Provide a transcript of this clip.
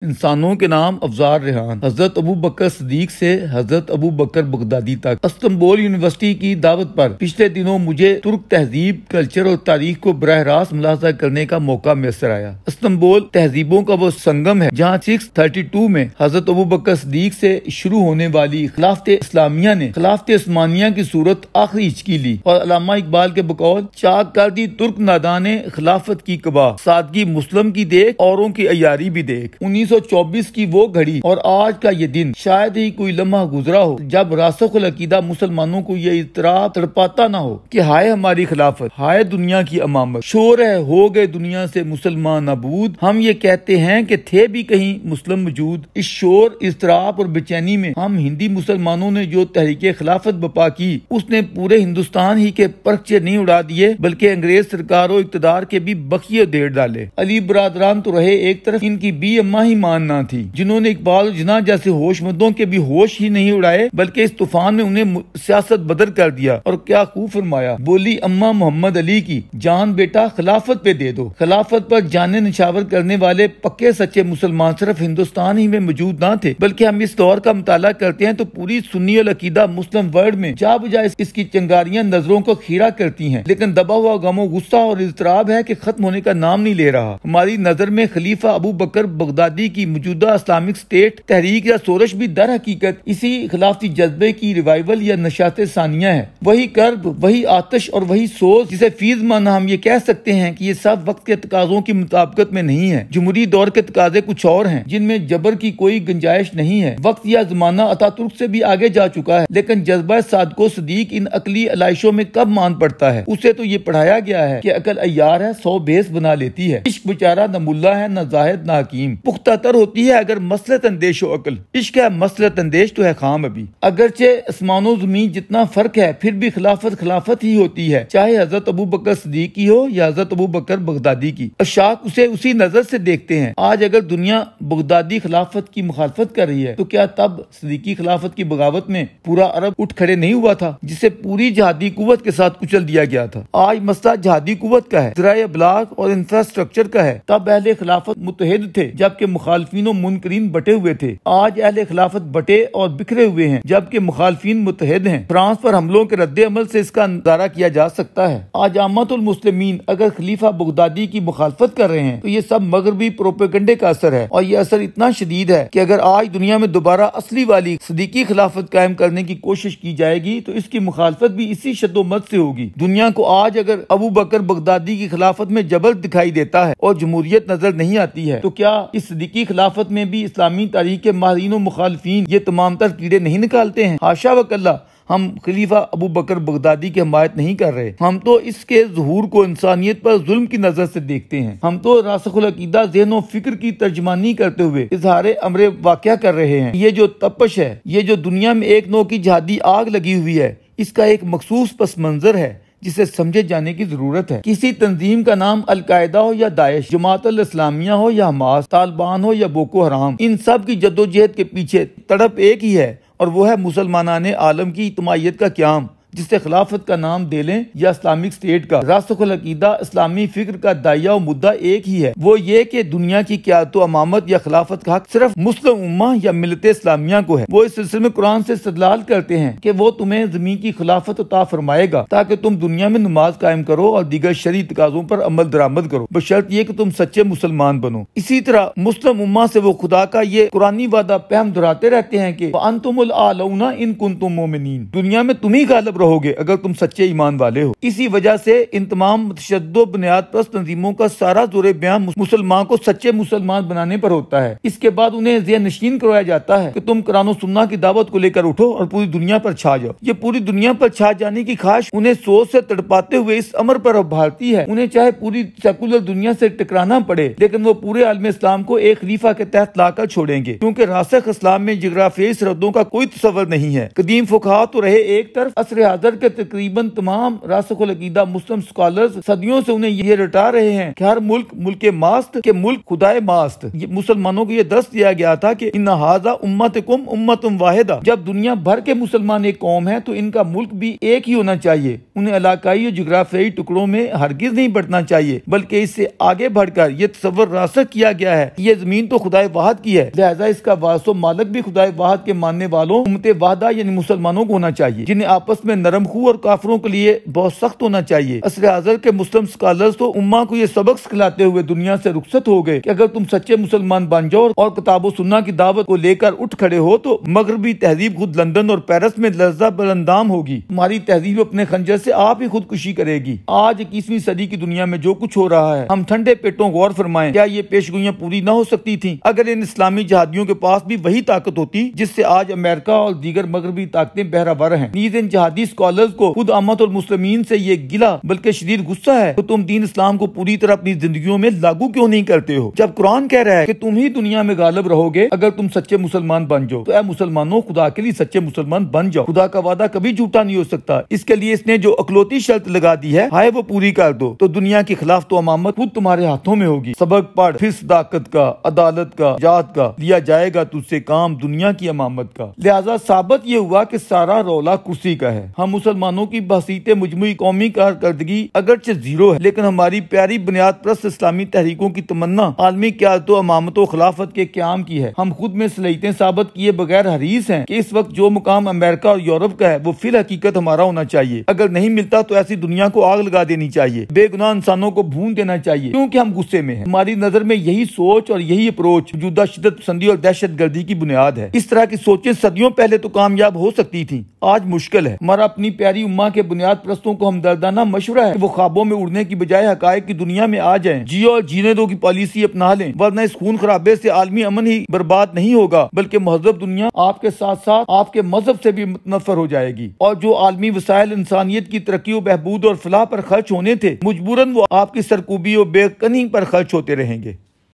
انسانوں کے نام افزار ریحان، حضرت ابو بکر صدیق سے حضرت ابو بکر بغدادی تک۔ استنبول یونیورسٹی کی دعوت پر پچھلے دنوں مجھے ترک تہذیب، کلچر اور تاریخ کو براہ راست ملاحظہ کرنے کا موقع میسر آیا۔ استنبول تہذیبوں کا وہ سنگم ہے جہاں 632 میں حضرت ابو بکر صدیق سے شروع ہونے والی خلافت اسلامیہ نے خلافت عثمانیہ کی صورت آخری ہچکی لی، اور علامہ اقبال کے بقول چاک کر دی ترک نادان خلافت کی قبا، سادگی مسلم کی دیکھ اوروں کی عیاری بھی دیکھ۔ 1924 کی وہ گھڑی اور آج کا یہ دن شاید ہی کوئی لمحہ گزرا ہو جب راسخ العقیدہ مسلمانوں کو یہ اضطراب تڑپاتا نہ ہو کہ ہائے ہماری خلافت، ہائے دنیا کی امامت، شور ہے ہو گئے دنیا سے مسلمان نابود، ہم یہ کہتے ہیں کہ تھے بھی کہیں مسلم موجود۔ اس شور، اضطراب اور بے چینی میں ہم ہندی مسلمانوں نے جو تحریک خلافت بپا کی، اس نے پورے ہندوستان ہی کے پرچے نہیں اڑا دیے بلکہ انگریز سرکار و اقتدار کے بھی بخیے دیر ڈالے۔ علی برادران تو رہے ایک طرف، ان کی بھی اماں ہی ماننا تھی جنہوں نے اقبال و جناح جیسے ہوش مندوں کے بھی ہوش ہی نہیں اڑائے بلکہ اس طوفان میں انہیں سیاست بدر کر دیا۔ اور کیا خوب فرمایا، بولی اماں محمد علی کی، جان بیٹا خلافت پہ دے دو۔ خلافت پر جانیں نچھاور کرنے والے پکے سچے مسلمان صرف ہندوستان ہی میں موجود نہ تھے بلکہ ہم اس دور کا مطالعہ کرتے ہیں تو پوری سنی العقیدہ مسلم ورلڈ میں جا بجا اس کی چنگاریاں نظروں کو خیرہ کرتی ہیں، لیکن دبا ہوا غم و غصہ اور اضطراب ہے کہ ختم ہونے کا نام نہیں لے رہا۔ ہماری نظر میں خلیفہ ابو بکر بغدادی کی موجودہ اسلامک اسٹیٹ تحریک یا سورش بھی در حقیقت اسی خلافتی جذبے کی ریوائول یا نشاط ثانیہ ہے۔ وہی کرب، وہی آتش اور وہی سوز جسے فی زمانہ ہم یہ کہہ سکتے ہیں کہ یہ سب وقت کے تقاضوں کی مطابقت میں نہیں ہے۔ جمہوری دور کے تقاضے کچھ اور ہیں جن میں جبر کی کوئی گنجائش نہیں ہے۔ وقت یا زمانہ اتا ترک سے بھی آگے جا چکا ہے، لیکن جذبہ صادق و صدیق ان عقلی علائشوں میں کب مان پڑتا ہے؟ اسے تو یہ پڑھایا گیا ہے کہ عقل عیار ہے، 100 بھیس بنا لیتی ہے۔ عشق بیچارہ نہ ملا ہے نہ زاہد نہ حکیم، پختہ تر ہوتی ہے اگر مسلط اندیش و عقل۔ عشق ہے مسلط اندیش تو ہے خام ابھی۔ اگرچہ اسمان و زمین جتنا فرق ہے پھر بھی خلافت خلافت ہی ہوتی ہے، چاہے حضرت ابو بکر صدیق کی ہو یا حضرت ابو بکر بغدادی کی۔ اشاک اسے اسی نظر سے دیکھتے ہیں۔ آج اگر دنیا بغدادی خلافت کی مخالفت کر رہی ہے تو کیا تب صدیقی خلافت کی بغاوت میں پورا عرب اٹھ کھڑے نہیں ہوا تھا جسے پوری جہادی قوت کے ساتھ کچل دیا گیا تھا؟ آج مسئلہ جہادی قوت کا ہے، ذرائع ابلاغ اور انفراسٹرکچر کا ہے۔ تب اہل خلافت متحد تھے جبکہ مخالفین و منکرین بٹے ہوئے تھے۔ آج اہل خلافت بٹے اور بکھرے ہوئے ہیں جبکہ مخالفین متحد ہیں۔ فرانس پر حملوں کے رد عمل سے اس کا اندازہ کیا جا سکتا ہے۔ آج عامت المسلمین اگر خلیفہ بغدادی کی مخالفت کر رہے ہیں تو یہ سب مغربی پروپیگنڈے کا اثر ہے، اور یہ اثر اتنا شدید ہے کہ اگر آج دنیا میں دوبارہ اصلی والی صدیقی خلافت قائم کرنے کی کوشش کی جائے گی تو اس کی مخالفت بھی اسی شد و مد سے ہوگی۔ دنیا کو آج اگر ابو بکر بغدادی کی خلافت میں جبر دکھائی دیتا ہے اور جمہوریت نظر نہیں آتی ہے تو کیا اس صدیقی خلافت میں بھی اسلامی تاریخ کے ماہرین و مخالفین یہ تمام تر کیڑے نہیں نکالتے ہیں؟ حاشا وکلا، ہم خلیفہ ابو بکر بغدادی کی حمایت نہیں کر رہے، ہم تو اس کے ظہور کو انسانیت پر ظلم کی نظر سے دیکھتے ہیں۔ ہم تو راسخ العقیدہ ذہن و فکر کی ترجمانی کرتے ہوئے اظہار امر واقعہ کر رہے ہیں۔ یہ جو تپش ہے، یہ جو دنیا میں ایک نوع کی جہادی آگ لگی ہوئی ہے، اس کا ایک مخصوص پس منظر ہے جسے سمجھے جانے کی ضرورت ہے۔ کسی تنظیم کا نام القاعدہ ہو یا داعش، جماعت الاسلامیہ ہو یا حماس، طالبان ہو یا بوکو حرام، ان سب کی جدوجہد کے پیچھے تڑپ ایک ہی ہے، اور وہ ہے مسلمانان عالم کی اجتماعیت کا قیام، جسے خلافت کا نام دے لیں یا اسلامک اسٹیٹ کا۔ راسخ العقیدہ اسلامی فکر کا داعیہ و مدعا ایک ہی ہے، وہ یہ کہ دنیا کی قیادت و امامت یا خلافت کا حق صرف مسلم امہ یا ملت اسلامیہ کو ہے۔ وہ اس سلسلے میں قرآن سے استدلال کرتے ہیں کہ وہ تمہیں زمین کی خلافت عطا فرمائے گا تاکہ تم دنیا میں نماز قائم کرو اور دیگر شرعی تقاضوں پر عمل درآمد کرو، بشرط یہ کہ تم سچے مسلمان بنو۔ اسی طرح مسلم امہ سے وہ خدا کا یہ قرآنی وعدہ پہم دہراتے رہتے ہیں کہ وَأَنْتُمُ الْأَعْلَوْنَ إِن كُنتُم مُؤْمِنِينَ، دنیا میں تم ہی غالب رہو گے اگر تم سچے ایمان والے ہو۔ اسی وجہ سے ان تمام متشدد و بنیاد پرست تنظیموں کا سارا زور بیان مسلمان کو سچے مسلمان بنانے پر ہوتا ہے۔ اس کے بعد انہیں ذہن نشین کروایا جاتا ہے کہ تم قرآن و سنت کی دعوت کو لے کر اٹھو اور پوری دنیا پر چھا جاؤ۔ یہ پوری دنیا پر چھا جانے کی خواہش انہیں سوچ سے تڑپاتے ہوئے اس امر پر ابھارتی ہے، انہیں چاہے پوری سیکولر دنیا سے ٹکرانا پڑے لیکن وہ پورے عالم اسلام کو ایک خلیفہ کے تحت لا کر چھوڑیں گے، کیونکہ راسخ اسلام میں جغرافیائی سرحدوں کا کوئی تصور نہیں ہے۔ قدیم فقہا تو رہے ایک طرف، عصر حاضر کے تقریباً تمام راسخ العقیدہ مسلم اسکالرز صدیوں سے انہیں یہ رٹا رہے ہیں کہ ہر ملک ملک ماست کے ملک خدائے ماست۔ مسلمانوں کو یہ درس دیا گیا تھا کہ ان ھذا امتکم امتم واحدہ، جب دنیا بھر کے مسلمان ایک قوم ہے تو ان کا ملک بھی ایک ہی ہونا چاہیے، انہیں علاقائی اور جغرافیائی ٹکڑوں میں ہرگز نہیں بٹنا چاہیے، بلکہ اس سے آگے بڑھ کر یہ تصور راسخ کیا گیا ہے کہ یہ زمین تو خدائے واحد کی ہے، لہذا اس کا وارث و مالک بھی خدائے واحد کے ماننے والوں امت واحدہ یعنی مسلمانوں کو ہونا چاہیے، جنہیں آپس میں نرم خو اور کافروں کے لیے بہت سخت ہونا چاہیے۔ عصر حاضر کے مسلم اسکالرز تو امہ کو یہ سبق سکھلاتے ہوئے دنیا سے رخصت ہو گئے کہ اگر تم سچے مسلمان بن جاؤ اور کتاب و سنہ کی دعوت کو لے کر اٹھ کھڑے ہو تو مغربی تہذیب خود لندن اور پیرس میں لرزہ براندام ہوگی، تمہاری تہذیب اپنے خنجر سے آپ ہی خودکشی کرے گی۔ آج 21ویں صدی کی دنیا میں جو کچھ ہو رہا ہے، ہم ٹھنڈے پیٹوں غور فرمائیں، کیا یہ پیشگوئیاں پوری نہ ہو سکتی تھیں اگر ان اسلامی جہادیوں کے پاس بھی وہی طاقت ہوتی جس سے آج امریکہ اور دیگر مغربی طاقتیں بہرہ ہیں۔ نیز ان جہادی اسکالرز کو خود امت المسلمین سے یہ گلہ بلکہ شدید غصہ ہے کہ تم دین اسلام کو پوری طرح اپنی زندگیوں میں لاگو کیوں نہیں کرتے ہو، جب قرآن کہہ رہا ہے کہ تم ہی دنیا میں غالب رہو گے اگر تم سچے مسلمان بن جاؤ۔ تو اے مسلمانوں، خدا کے لیے سچے مسلمان بن جاؤ، خدا کا وعدہ کبھی جھوٹا نہیں ہو سکتا، اس کے لیے اس نے جو اکلوتی شرط لگا دی ہے ہائے وہ پوری کر دو، تو دنیا کی خلاف تو امامت خود تمہارے ہاتھوں میں ہوگی۔ سبق پڑھ پھر صداقت کا، عدالت کا، جات کا، لیا جائے گا تجھ سے کام دنیا کی امامت کا۔ لہذا ثابت یہ ہوا کہ سارا رولا کرسی کا ہے۔ ہم مسلمانوں کی بحثیت مجموعی قومی کارکردگی اگرچہ زیرو ہے، لیکن ہماری پیاری بنیاد پرست اسلامی تحریکوں کی تمنا عالمی قیادت و امامت و خلافت کے قیام کی ہے۔ ہم خود میں صلاحیتیں ثابت کیے بغیر حریص ہیں کہ اس وقت جو مقام امریکہ اور یورپ کا ہے وہ فی الحقیقت ہمارا ہونا چاہیے۔ اگر نہیں ملتا تو ایسی دنیا کو آگ لگا دینی چاہیے، بے گناہ انسانوں کو بھون دینا چاہیے، کیونکہ ہم غصے میں ہیں۔ ہماری نظر میں یہی سوچ اور یہی اپروچ موجودہ شدت پسندی اور دہشت گردی کی بنیاد ہے۔ اس طرح کی سوچیں صدیوں پہلے تو کامیاب ہو سکتی تھیں، آج مشکل ہے۔ ہمارا اپنی پیاری امہ کے بنیاد پرستوں کو ہمدردانہ مشورہ ہے کہ وہ خوابوں میں اڑنے کی بجائے حقائق کی دنیا میں آ جائیں، جیو اور جینے دو کی پالیسی اپنا لیں، ورنہ اس خون خرابے سے عالمی امن ہی برباد نہیں ہوگا بلکہ مہذب دنیا آپ کے ساتھ ساتھ آپ کے مذہب سے بھی متنفر ہو جائے گی، اور جو عالمی وسائل انسانیت کی ترقی و بہبود اور فلاح پر خرچ ہونے تھے مجبوراً وہ آپ کی سرکوبی و بے کنی پر خرچ ہوتے رہیں گے۔